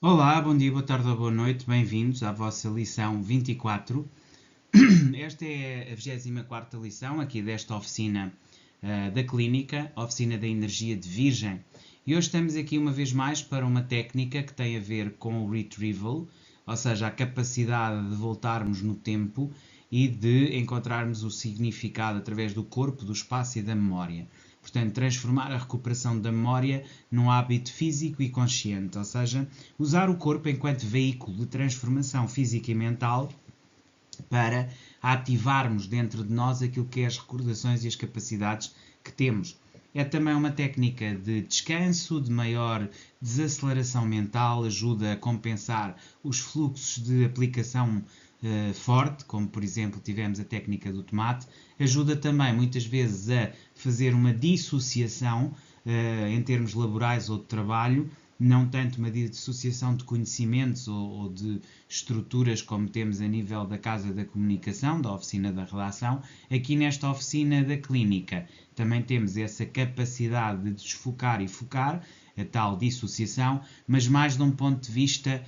Olá, bom dia, boa tarde ou boa noite, bem-vindos à vossa lição 24. Esta é a 24ª lição aqui desta oficina da clínica, oficina da energia de Virgem. E hoje estamos aqui uma vez mais para uma técnica que tem a ver com o retrieval, ou seja, a capacidade de voltarmos no tempo e de encontrarmos o significado através do corpo, do espaço e da memória. Portanto, transformar a recuperação da memória num hábito físico e consciente, ou seja, usar o corpo enquanto veículo de transformação física e mental para ativarmos dentro de nós aquilo que é as recordações e as capacidades que temos. É também uma técnica de descanso, de maior desaceleração mental, ajuda a compensar os fluxos de aplicação forte, como por exemplo tivemos a técnica do tomate, ajuda também muitas vezes a fazer uma dissociação em termos laborais ou de trabalho, não tanto uma dissociação de conhecimentos ou de estruturas como temos a nível da Casa da Comunicação, da Oficina da Redação. Aqui nesta Oficina da Clínica também temos essa capacidade de desfocar e focar, a tal dissociação, mas mais de um ponto de vista,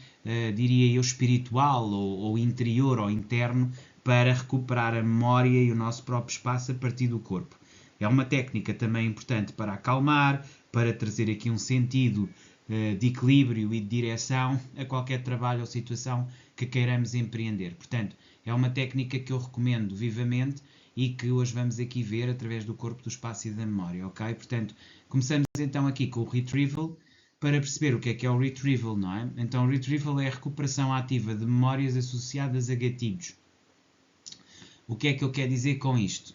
diria eu, espiritual ou interior ou interno, para recuperar a memória e o nosso próprio espaço a partir do corpo. É uma técnica também importante para acalmar, para trazer aqui um sentido de equilíbrio e de direção a qualquer trabalho ou situação que queiramos empreender. Portanto, é uma técnica que eu recomendo vivamente e que hoje vamos aqui ver através do corpo, do espaço e da memória, ok? Portanto, começamos então aqui com o retrieval, para perceber o que é o retrieval, não é? Então, o retrieval é a recuperação ativa de memórias associadas a gatilhos. O que é que eu quero dizer com isto?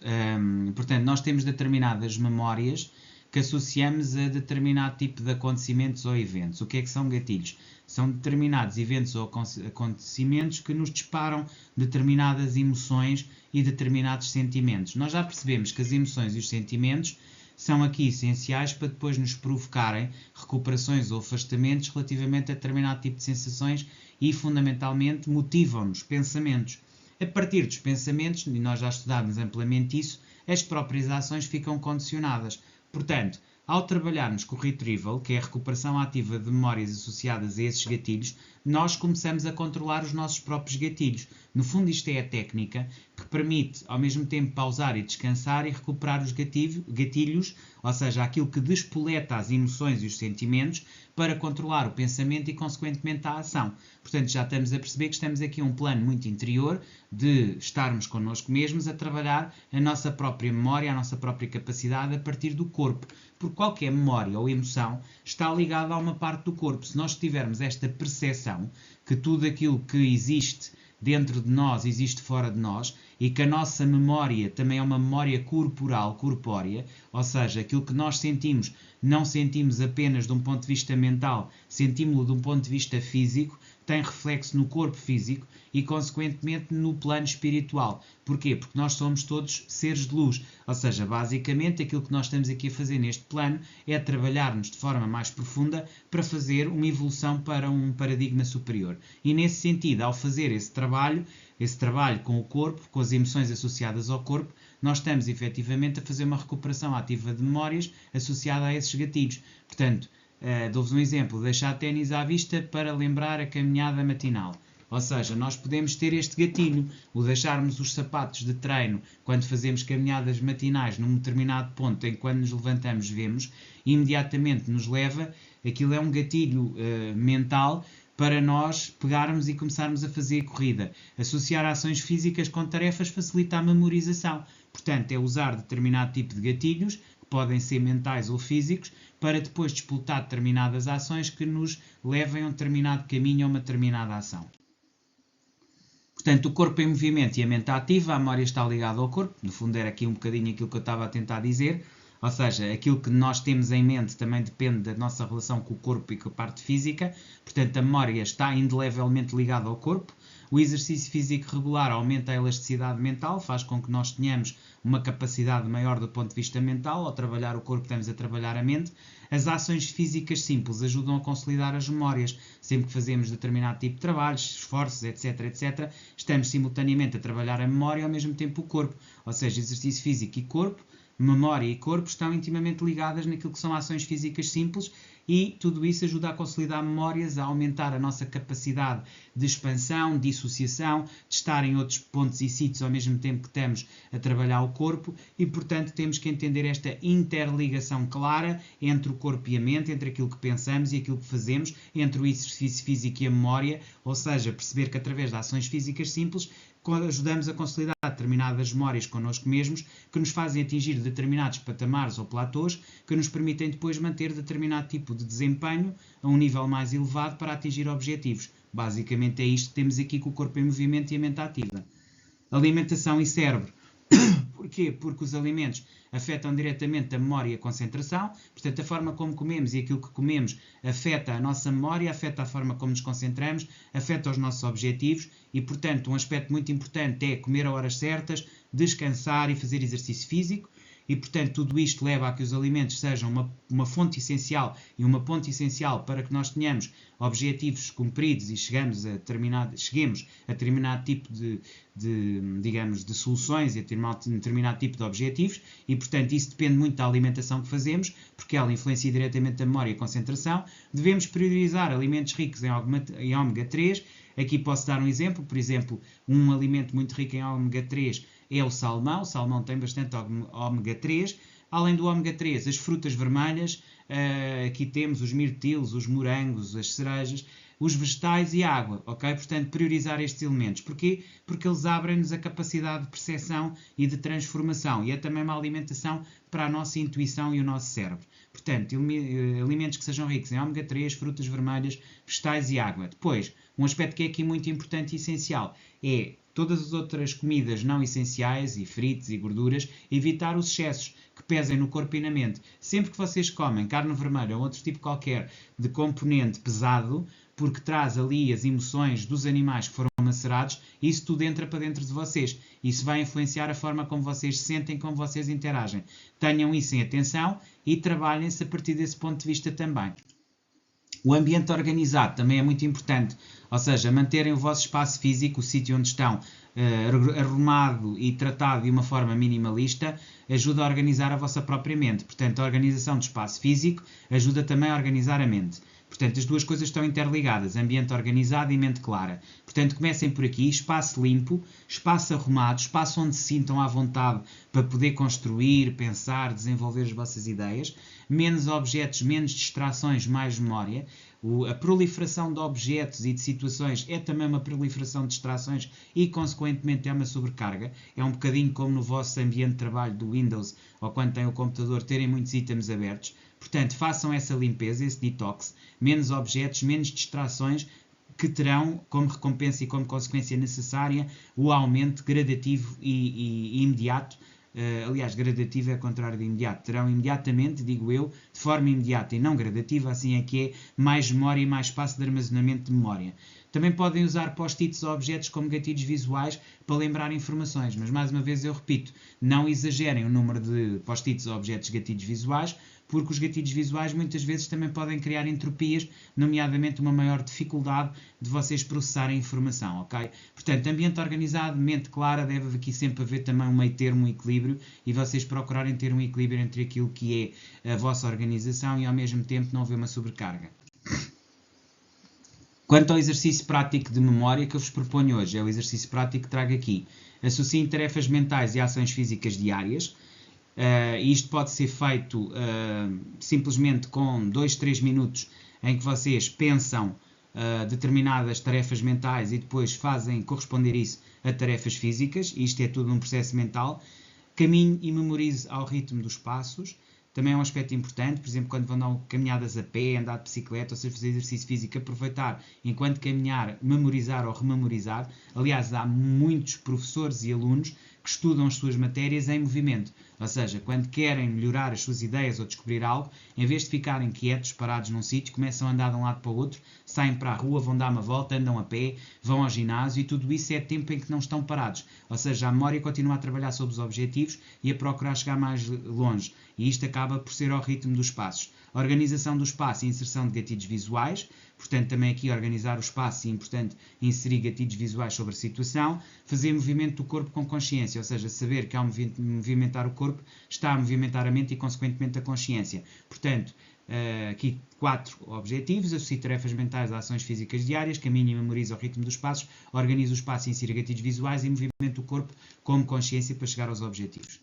Portanto, nós temos determinadas memórias que associamos a determinado tipo de acontecimentos ou eventos. O que é que são gatilhos? São determinados eventos ou acontecimentos que nos disparam determinadas emoções e determinados sentimentos. Nós já percebemos que as emoções e os sentimentos são aqui essenciais para depois nos provocarem recuperações ou afastamentos relativamente a determinado tipo de sensações e, fundamentalmente, motivam-nos pensamentos. A partir dos pensamentos, e nós já estudámos amplamente isso, as próprias ações ficam condicionadas. Portanto, ao trabalharmos com o retrieval, que é a recuperação ativa de memórias associadas a esses gatilhos, nós começamos a controlar os nossos próprios gatilhos. No fundo, isto é a técnica que permite, ao mesmo tempo, pausar e descansar e recuperar os gatilhos, ou seja, aquilo que despoleta as emoções e os sentimentos, para controlar o pensamento e, consequentemente, a ação. Portanto, já estamos a perceber que estamos aqui a um plano muito interior de estarmos connosco mesmos a trabalhar a nossa própria memória, a nossa própria capacidade a partir do corpo. Porque qualquer memória ou emoção está ligada a uma parte do corpo. Se nós tivermos esta percepção que tudo aquilo que existe dentro de nós existe fora de nós e que a nossa memória também é uma memória corporal, corpórea, ou seja, aquilo que nós sentimos não sentimos apenas de um ponto de vista mental, sentimos-lo de um ponto de vista físico, tem reflexo no corpo físico e, consequentemente, no plano espiritual. Porquê? Porque nós somos todos seres de luz. Ou seja, basicamente, aquilo que nós estamos aqui a fazer neste plano é trabalhar-nos de forma mais profunda para fazer uma evolução para um paradigma superior. E, nesse sentido, ao fazer esse trabalho com o corpo, com as emoções associadas ao corpo, nós estamos efetivamente a fazer uma recuperação ativa de memórias associada a esses gatilhos. Portanto, dou-vos um exemplo, deixar ténis à vista para lembrar a caminhada matinal. Ou seja, nós podemos ter este gatilho, o deixarmos os sapatos de treino quando fazemos caminhadas matinais num determinado ponto em que quando nos levantamos vemos, imediatamente nos leva, aquilo é um gatilho mental para nós pegarmos e começarmos a fazer a corrida. Associar ações físicas com tarefas facilita a memorização. Portanto, é usar determinado tipo de gatilhos, que podem ser mentais ou físicos, para depois disputar determinadas ações que nos levem a um determinado caminho a uma determinada ação. Portanto, o corpo em movimento e a mente ativa, a memória está ligada ao corpo, no fundo era aqui um bocadinho aquilo que eu estava a tentar dizer, ou seja, aquilo que nós temos em mente também depende da nossa relação com o corpo e com a parte física, portanto a memória está indelevelmente ligada ao corpo. O exercício físico regular aumenta a elasticidade mental, faz com que nós tenhamos uma capacidade maior do ponto de vista mental. Ao trabalhar o corpo, estamos a trabalhar a mente. As ações físicas simples ajudam a consolidar as memórias. Sempre que fazemos determinado tipo de trabalhos, esforços, etc., etc., estamos simultaneamente a trabalhar a memória e ao mesmo tempo o corpo. Ou seja, exercício físico e corpo, memória e corpo estão intimamente ligadas naquilo que são ações físicas simples e tudo isso ajuda a consolidar memórias, a aumentar a nossa capacidade de expansão, de dissociação, de estar em outros pontos e sítios ao mesmo tempo que estamos a trabalhar o corpo e, portanto, temos que entender esta interligação clara entre o corpo e a mente, entre aquilo que pensamos e aquilo que fazemos, entre o exercício físico e a memória, ou seja, perceber que através de ações físicas simples ajudamos a consolidar determinadas memórias connosco mesmos que nos fazem atingir determinados patamares ou platôs que nos permitem depois manter determinado tipo de desempenho a um nível mais elevado para atingir objetivos. Basicamente é isto que temos aqui com o corpo em movimento e a mente ativa. Alimentação e cérebro. Porquê? Porque os alimentos afetam diretamente a memória e a concentração, portanto a forma como comemos e aquilo que comemos afeta a nossa memória, afeta a forma como nos concentramos, afeta os nossos objetivos e, portanto, um aspecto muito importante é comer a horas certas, descansar e fazer exercício físico. E, portanto, tudo isto leva a que os alimentos sejam uma fonte essencial e uma ponte essencial para que nós tenhamos objetivos cumpridos e cheguemos a determinado tipo de soluções e a determinado tipo de objetivos. E, portanto, isso depende muito da alimentação que fazemos, porque ela influencia diretamente a memória e a concentração. Devemos priorizar alimentos ricos em ômega 3. Aqui posso dar um exemplo. Por exemplo, um alimento muito rico em ômega 3 é o salmão. O salmão tem bastante ômega 3. Além do ômega 3, as frutas vermelhas, aqui temos os mirtilos, os morangos, as cerejas, os vegetais e a água, ok? Portanto, priorizar estes elementos. Porquê? Porque eles abrem-nos a capacidade de percepção e de transformação e é também uma alimentação para a nossa intuição e o nosso cérebro. Portanto, alimentos que sejam ricos em ômega 3, frutas vermelhas, vegetais e água. Depois, um aspecto que é aqui muito importante e essencial é todas as outras comidas não essenciais e fritos e gorduras, evitar os excessos que pesem no corpo e na mente. Sempre que vocês comem carne vermelha ou outro tipo qualquer de componente pesado, porque traz ali as emoções dos animais que foram macerados, isso tudo entra para dentro de vocês. Isso vai influenciar a forma como vocês se sentem, como vocês interagem. Tenham isso em atenção e trabalhem-se a partir desse ponto de vista também. O ambiente organizado também é muito importante, ou seja, manterem o vosso espaço físico, o sítio onde estão, arrumado e tratado de uma forma minimalista, ajuda a organizar a vossa própria mente. Portanto, a organização do espaço físico ajuda também a organizar a mente. Portanto, as duas coisas estão interligadas, ambiente organizado e mente clara. Portanto, comecem por aqui, espaço limpo, espaço arrumado, espaço onde se sintam à vontade para poder construir, pensar, desenvolver as vossas ideias. Menos objetos, menos distrações, mais memória. A proliferação de objetos e de situações é também uma proliferação de distrações e, consequentemente, é uma sobrecarga. É um bocadinho como no vosso ambiente de trabalho do Windows ou quando têm o computador, terem muitos itens abertos. Portanto, façam essa limpeza, esse detox. Menos objetos, menos distrações, que terão como recompensa e como consequência necessária o aumento gradativo e imediato. Aliás, gradativo é ao contrário de imediato. Terão imediatamente, digo eu, de forma imediata e não gradativa, assim é que é, mais memória e mais espaço de armazenamento de memória. Também podem usar post-its ou objetos como gatilhos visuais para lembrar informações, mas mais uma vez eu repito, não exagerem o número de post-its ou objetos gatilhos visuais, porque os gatilhos visuais muitas vezes também podem criar entropias, nomeadamente uma maior dificuldade de vocês processarem a informação, ok? Portanto, ambiente organizado, mente clara, deve aqui sempre haver também um meio termo, um equilíbrio, e vocês procurarem ter um equilíbrio entre aquilo que é a vossa organização e ao mesmo tempo não haver uma sobrecarga. Quanto ao exercício prático de memória que eu vos proponho hoje, é o exercício prático que trago aqui. Associem tarefas mentais e ações físicas diárias. Isto pode ser feito simplesmente com 2-3 minutos em que vocês pensam determinadas tarefas mentais e depois fazem corresponder isso a tarefas físicas. Isto é tudo um processo mental. Caminhe e memorize ao ritmo dos passos. Também é um aspecto importante, por exemplo, quando vão dar caminhadas a pé, andar de bicicleta, ou seja, fazer exercício físico, aproveitar enquanto caminhar, memorizar ou rememorizar. Aliás, há muitos professores e alunos que estudam as suas matérias em movimento. Ou seja, quando querem melhorar as suas ideias ou descobrir algo, em vez de ficarem quietos, parados num sítio, começam a andar de um lado para o outro, saem para a rua, vão dar uma volta, andam a pé, vão ao ginásio e tudo isso é tempo em que não estão parados. Ou seja, a memória continua a trabalhar sobre os objetivos e a procurar chegar mais longe. E isto acaba por ser ao ritmo dos passos. A organização do espaço e inserção de gatilhos visuais. Portanto, também aqui organizar o espaço e, importante, inserir gatilhos visuais sobre a situação. Fazer movimento do corpo com consciência, ou seja, saber que ao movimentar o corpo está a movimentar a mente e, consequentemente, a consciência. Portanto, aqui 4 objetivos: associe tarefas mentais a ações físicas diárias, caminhe e memorize ao ritmo dos passos, organize o espaço e insira gatilhos visuais e movimento do corpo como consciência para chegar aos objetivos.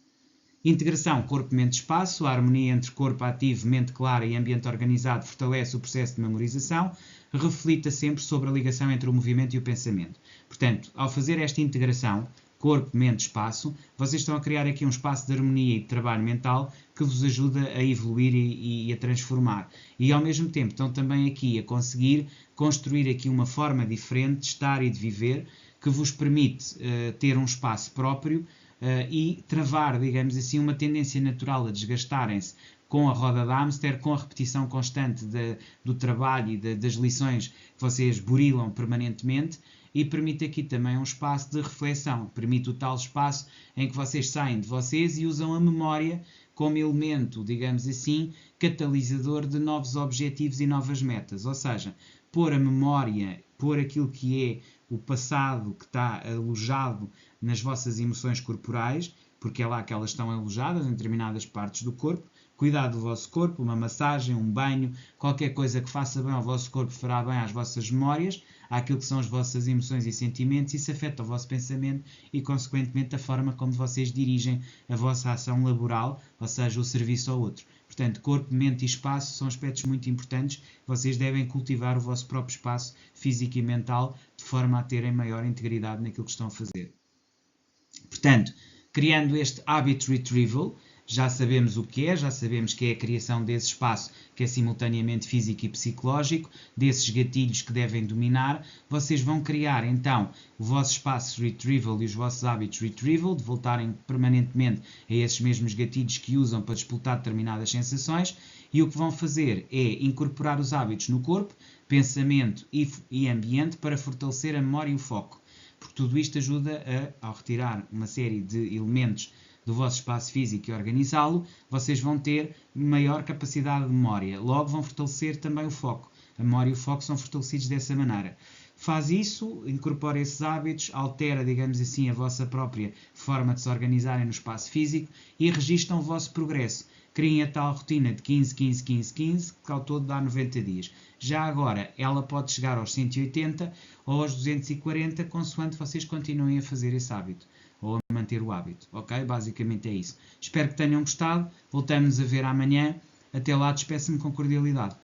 Integração corpo-mente-espaço. A harmonia entre corpo ativo, mente clara e ambiente organizado fortalece o processo de memorização. Reflita sempre sobre a ligação entre o movimento e o pensamento. Portanto, ao fazer esta integração, corpo, mente, espaço, vocês estão a criar aqui um espaço de harmonia e de trabalho mental que vos ajuda a evoluir e a transformar. E ao mesmo tempo estão também aqui a conseguir construir aqui uma forma diferente de estar e de viver que vos permite ter um espaço próprio e travar, digamos assim, uma tendência natural a desgastarem-se com a roda de hamster, com a repetição constante do trabalho e das lições que vocês burilam permanentemente, e permite aqui também um espaço de reflexão, permite o tal espaço em que vocês saem de vocês e usam a memória como elemento, digamos assim, catalisador de novos objetivos e novas metas. Ou seja, pôr a memória, pôr aquilo que é o passado que está alojado nas vossas emoções corporais, porque é lá que elas estão alojadas, em determinadas partes do corpo. Cuidar do vosso corpo, uma massagem, um banho, qualquer coisa que faça bem ao vosso corpo fará bem às vossas memórias, àquilo que são as vossas emoções e sentimentos. Isso afeta o vosso pensamento e, consequentemente, a forma como vocês dirigem a vossa ação laboral, ou seja, o serviço ao outro. Portanto, corpo, mente e espaço são aspectos muito importantes. Vocês devem cultivar o vosso próprio espaço físico e mental de forma a terem maior integridade naquilo que estão a fazer. Portanto, criando este habit retrieval, já sabemos o que é, já sabemos que é a criação desse espaço que é simultaneamente físico e psicológico, desses gatilhos que devem dominar. Vocês vão criar então o vosso espaço retrieval e os vossos hábitos retrieval, de voltarem permanentemente a esses mesmos gatilhos que usam para disputar determinadas sensações, e o que vão fazer é incorporar os hábitos no corpo, pensamento e ambiente para fortalecer a memória e o foco, porque tudo isto ajuda ao retirar uma série de elementos do vosso espaço físico e organizá-lo, vocês vão ter maior capacidade de memória. Logo vão fortalecer também o foco. A memória e o foco são fortalecidos dessa maneira. Faz isso, incorpora esses hábitos, altera, digamos assim, a vossa própria forma de se organizarem no espaço físico e registam o vosso progresso. Criem a tal rotina de 15, 15, 15, 15, que ao todo dá 90 dias. Já agora, ela pode chegar aos 180 ou aos 240, consoante vocês continuem a fazer esse hábito, ou a manter o hábito, ok? Basicamente é isso. Espero que tenham gostado. Voltamos a ver amanhã. Até lá, despeço-me com cordialidade.